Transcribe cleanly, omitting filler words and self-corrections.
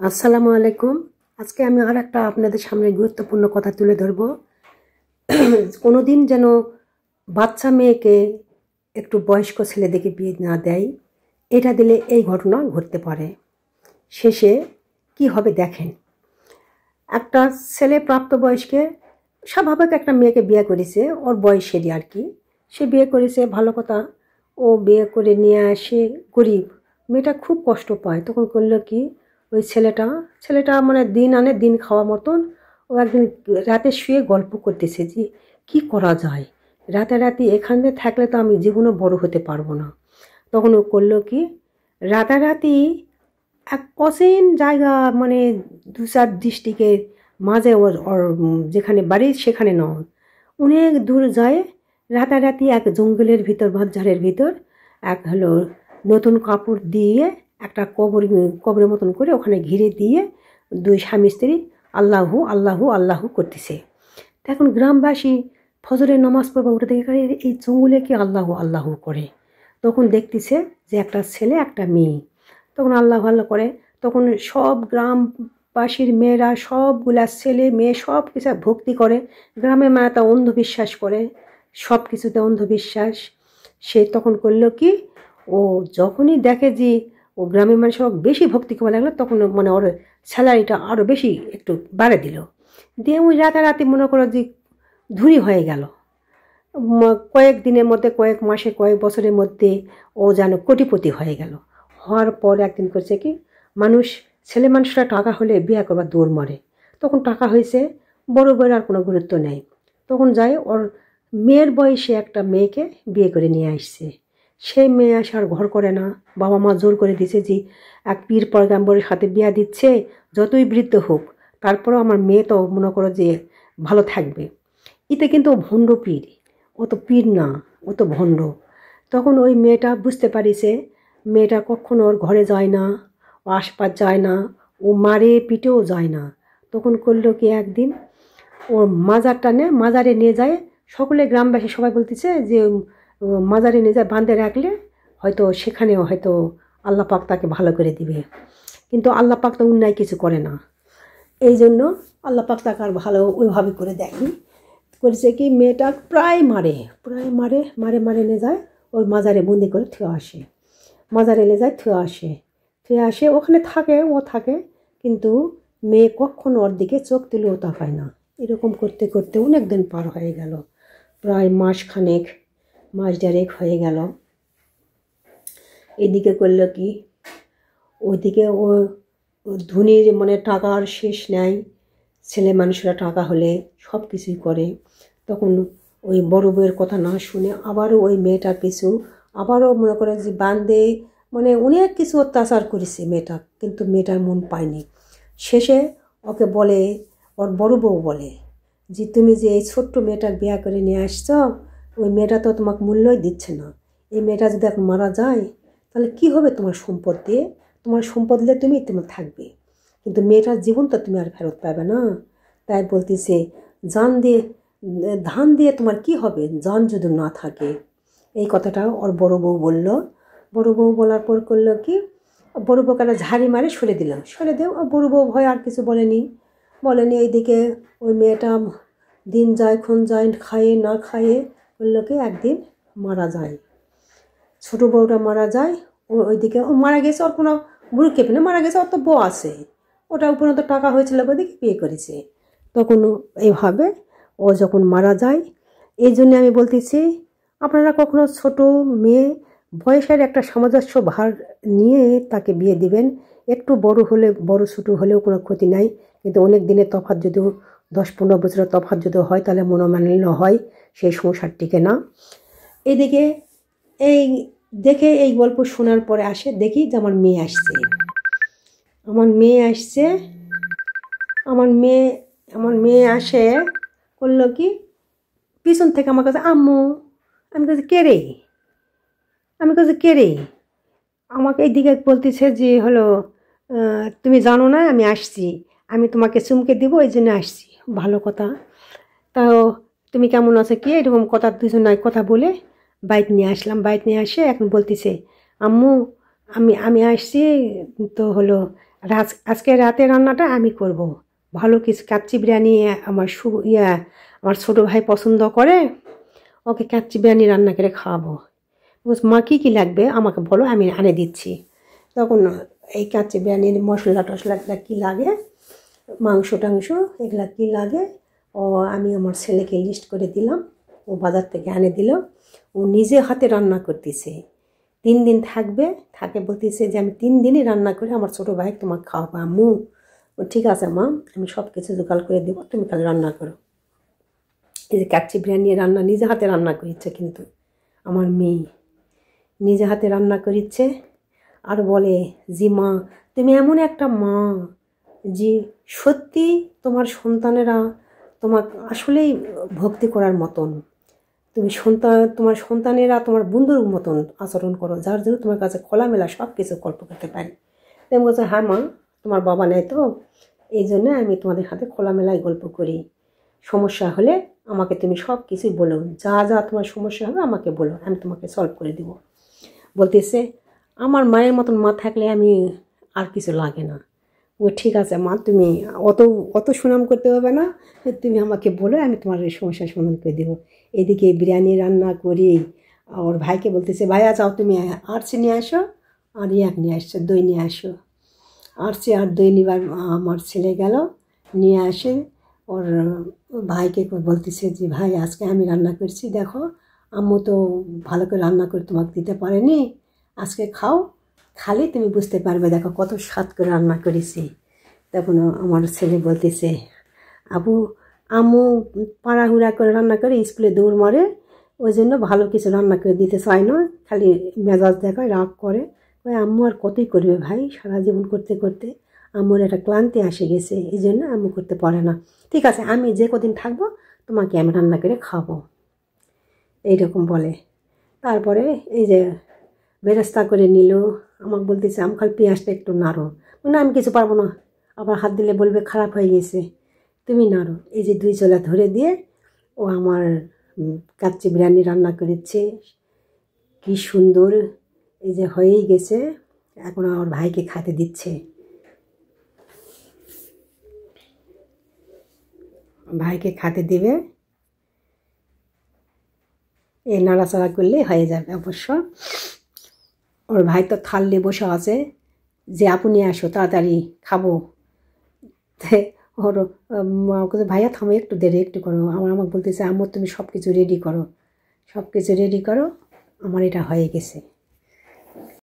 আসসালামু আলাইকুম। আজকে আমি আরেকটা আপনাদের সামনে গুরুত্বপূর্ণ কথা তুলে ধরব। কোনোদিন যেন বাচ্চা মেয়েকে একটু বয়স্ক ছেলে দেখে বিয়ে না দেয়, এটা দিলে এই ঘটনা ঘটতে পারে। শেষে কি হবে দেখেন। একটা ছেলে প্রাপ্তবয়স্কে স্বাভাবিক একটা মেয়েকে বিয়ে করেছে, ওর বয়সেরই আর কি। সে বিয়ে করেছে, ভালো কথা। ও বিয়ে করে নিয়ে আসে, গরিব মেয়েটা খুব কষ্ট পায়। তখন করলো কি, ওই ছেলেটা মানে দিন আনে দিন খাওয়া মতন। ও একদিন রাতে শুয়ে গল্প করতেছে যে কী করা যায়, রাতারাতি এখানে থাকলে তো আমি জীবনে বড় হতে পারবো না। তখন ও করলো কি, রাতারাতি এক অচেন জায়গা, মানে 2-4 ডিস্ট্রিক্টের মাঝে ওর যেখানে বাড়ি সেখানে নয়, অনেক দূর যায়। রাতারাতি এক জঙ্গলের ভিতর, ঝাড়ের ভিতর এক নতুন কাপড় দিয়ে একটা কবরের মতন করে ওখানে ঘিরে দিয়ে দুই স্বামী স্ত্রী আল্লাহু আল্লাহু আল্লাহু করতেছে। এখন গ্রামবাসী ফজরের নামাজ পড়বা উঠে দেখে এই জঙ্গলে কি আল্লাহু আল্লাহু করে। তখন দেখতেছে যে একটা ছেলে একটা মেয়ে, তখন আল্লাহ আল্লাহ করে। তখন সব গ্রামবাসীর মেয়েরা, সবগুলা ছেলে মেয়ে সব কিছু ভক্তি করে। গ্রামে মেয়েরা তা অন্ধবিশ্বাস করে, সব কিছুতে অন্ধবিশ্বাস। সে তখন করলো কি, ও যখনই দেখে যে ও গ্রামের মানুষ বেশি ভক্তি করা লাগলো, তখন মানে ওর স্যালারিটা আরও বেশি একটু বাড়ে দিল। দিয়ে ওই রাতারাতি মনে করো যে ধুরি হয়ে গেল। কয়েক দিনের মধ্যে, কয়েক মাসে, কয়েক বছরের মধ্যে ও যেন কোটিপতি হয়ে গেল। হওয়ার পর একদিন করছে কি, ছেলে মানুষরা টাকা হলে বিয়ে করবার দৌড় মারে। তখন টাকা হয়েছে, বড় বউয়ের আর কোনো গুরুত্ব নেই। তখন যায় ওর মেয়ের বয়সে একটা মেয়েকে বিয়ে করে নিয়ে আসছে। সেই মেয়ে আসে আর ঘর করে না। বাবা মা জোর করে দিছে যে এক পীর পয়গাম্বরের সাথে বিয়ে দিচ্ছে, যতই বৃদ্ধ হোক, তারপরেও আমার মেয়ে তো মনে করো যে ভালো থাকবে। এতে কিন্তু ও ভণ্ড পীর, ও তো পীর না, ও তো ভণ্ড। তখন ওই মেয়েটা বুঝতে পারিছে, মেয়েটা কখনো ওর ঘরে যায় না, ও আশপাশ যায় না, ও মারে পিটেও যায় না। তখন করলো কি, একদিন ওর মাজারে নিয়ে যায়। সকলে গ্রামবাসী সবাই বলতেছে যে মাজারে নিয়ে যায়, বাঁধে রাখলে হয়তো সেখানেও হয়তো আল্লাহ পাক তাকে ভালো করে দিবে। কিন্তু আল্লাহ পাক তো অন্যায় কিছু করে না, এই জন্য আল্লাহ পাক তাকে আর ভালো ওইভাবে করে দেয়নি। করেছে কি, মেয়েটা প্রায় মারে নিয়ে যায়, ওই মাজারে বন্দি করে থুয়ে আসে। মাজারে নিয়ে যায়, থুয়ে আসে, ওখানে থাকে। কিন্তু মেয়ে কখনো ওর দিকে চোখ তুলেও তাকায় না। এরকম করতে করতে অনেক দিন পার হয়ে গেল, প্রায় মাস দেড়েক হয়ে গেল। এদিকে করলো কি, ওইদিকে ও ধনীর মানে টাকার শেষ নেয়। ছেলে মানুষরা টাকা হলে সব কিছুই করে। তখন ওই বড় বউয়ের কথা না শুনে আবারও ওই মেয়েটার পিছু, আবারও মনে করে যে বান্ধে, মানে অনেক কিছু অত্যাচার করেছে মেয়েটা, কিন্তু মেয়েটার মন পায়নি। শেষে ওকে বলে, ওর বড় বউ বলে যে তুমি যে এই ছোট্ট মেয়েটার বিয়ে করে নিয়ে আসছো, ওই মেয়েটা তো তোমাকে মূল্যই দিচ্ছে না। এই মেয়েটা যদি এখন মারা যায় তাহলে কি হবে তোমার সম্পদ দিয়ে? তোমার সম্পদ দিলে তোমার থাকবে, কিন্তু মেয়েটার জীবন তো তুমি আর ফেরত পাবে না। তাই বলতেছে, ধান দিয়ে তোমার কি হবে, জান যদি না থাকে। এই কথাটা ওর বড় বউ বলল। বড় বউ বলার পর করলো কি, বড় বউ কেন ঝাড়ি মারে সরে দিলাম, সরে দেও। বড় বউ ভয় আর কিছু বলেনি। এইদিকে ওই মেয়েটা দিন যায় ক্ষণ যায়, খায়ে না খায়ে করলো কি, একদিন মারা যায়। ছোটো বউটা মারা যায়। ওইদিকে ও মারা গেছে, ওর কোনো বুড়ো কেঁপে না, মারা গেছে, ওর তো বউ আছে। ওটা উপরে তো টাকা হয়েছিল ওইদিকে বিয়ে করেছে। তখন এইভাবে ও যখন মারা যায়, এই জন্যে আমি বলতেছি, আপনারা কখনো ছোট মেয়ে বয়সের একটা সামঞ্জস্য ভার নিয়ে তাকে বিয়ে দিবেন। একটু বড় ছোটো হলেও কোনো ক্ষতি নাই, কিন্তু অনেক দিনের তফাৎ যদিও 10-15 বছরের তফাৎ যদি হয় তাহলে মনোমালিন্য হয়, সেই সংসার টিকে না। এদিকে এই গল্প শোনার পরে দেখি যে আমার মেয়ে আসছে। আমার মেয়ে আসে, করলো কি, পিছন থেকে আমার কাছে আম্মু। আমি কাছে কে রে? আমাকে এইদিকে বলতেছে যে তুমি জানো না আমি আসছি, আমি তোমাকে চুমকে দিব, এই জন্য আসছি। ভালো কথা। তাও তুমি কেমন আছো কি, এরকম কথা দুজনায় কথা বলে বাইক নিয়ে আসলাম। বাইক নিয়ে আসে এখন বলতেছে, আম্মু আমি আসছি তো আর আজকে রাতে রান্নাটা আমি করব। ভালো কিছু কাচ্চি বিরিয়ানি আমার আমার ছোটো ভাই পছন্দ করে, ওকে কাচ্চি বিরিয়ানি রান্না করে খাওয়াবো। মা কী কী লাগবে আমাকে বলো, আমি আনে দিচ্ছি। তখন এই কাচ্চি বিরিয়ানির মশলা টশলাগুলা কী লাগে, মাংস টাংস এগুলা কী লাগে, ও আমি আমার ছেলেকে লিস্ট করে দিলাম, ও বাজার থেকে আনে দিল। ও নিজে হাতে রান্না করতেছে, 3 দিন থাকে বলতেছে যে আমি 3 দিনই রান্না করে আমার ছোটো ভাই তোমাকে খাওয়াবো। আম্মু ও ঠিক আছে মা, আমি সব কিছু জোগাড় করে দেবো, তুমি খালি রান্না করো। এই যে কাচ্চি বিরিয়ানি রান্না নিজে হাতে রান্না করেছে, কিন্তু আমার মেয়ে নিজে হাতে রান্না করিচ্ছে। আর বলে জি মা, তুমি এমন একটা মা যে সত্যি তোমার সন্তানেরা তোমার আসলেই ভক্তি করার মতন। তুমি তোমার সন্তানেরা তোমার বন্ধুর মতন আচরণ করো, যার জন্য তোমার কাছে খোলামেলা সব কিছু গল্প করতে পারি। তেমন বলছে হ্যাঁ মা, তোমার বাবা নেই তো, এই জন্য আমি তোমাদের সাথে খোলামেলায় গল্প করি। সমস্যা হলে আমাকে তুমি সব কিছুই বলো, যা যা তোমার সমস্যা হবে আমাকে বলো, আমি তোমাকে সলভ করে দিব। বলতেছে আমার মায়ের মতন মা থাকলে আমি আর কিছু লাগে না। ও ঠিক আছে মা, তুমি অত অত সুনাম করতে হবে না, তুমি আমাকে বলো, আমি তোমার এই সমস্যার সমাধান করে দেবো। এদিকে বিরিয়ানি রান্না করি, ওর ভাইকে বলতেছে ভাইয়া যাও তুমি আরচি নিয়ে আসো, আর নিয়ে আসছো, দই নিয়ে আসো। আরচি আর দই নিবার আমার ছেলে গেল, নিয়ে আসে। ওর ভাইকে বলতেছে যে ভাই আজকে আমি রান্না করছি, দেখো আম্মু তো ভালো করে রান্না করে তোমাকে দিতে পারেনি, আজকে খাও, খালি তুমি বুঝতে পারবে, দেখো কত স্বাদ করে রান্না করেছি। তখন আমার ছেলে বলতেছে আবু, আম্মু পাড়াহুড়া করে রান্না করে স্কুলে দৌড় মারে, ওই জন্য ভালো কিছু রান্না করে দিতে চায় না, খালি মেজাজ দেখায়, রাগ করে। ওই আম্মু আর কতই করবে ভাই, সারা জীবন করতে করতে আম্মুর একটা ক্লান্তি আসে গেছে, এই জন্য আম্মু করতে পারে না। ঠিক আছে, আমি যে কদিন থাকবো তোমাকে আমি রান্না করে খাবো, এইরকম বলে। তারপরে এই যে বেরেস্তা করে নিল, আমাকে বলতেছে আমি খালি পেঁয়াজটা একটু নাড়ো, না আমি কিছু পারবো না, আবার হাত দিলে বলবে খারাপ হয়ে গেছে, তুমি নাড়ো। এই যে 2 চলা ধরে দিয়ে ও আমার কাচ্চি বিরিয়ানি রান্না করেছে, কি সুন্দর, এই যে হয়েই গেছে। এখন আমার ভাইকে খেতে দিচ্ছে, ভাইকে খেতে দিবে, এই নাড়াচাড়া করলে হয়ে যাবে অবশ্য। ওর ভাই তো থাল নিয়ে বসে আছে যে আপু নিয়ে আসো তাড়াতাড়ি খাবো। ওর ভাইয়া থামো, একটু দেরি একটু করো, আমাকে বলতেছে আম্মু তুমি সব কিছু রেডি করো, সব কিছু রেডি করো, আমার এটা হয়ে গেছে।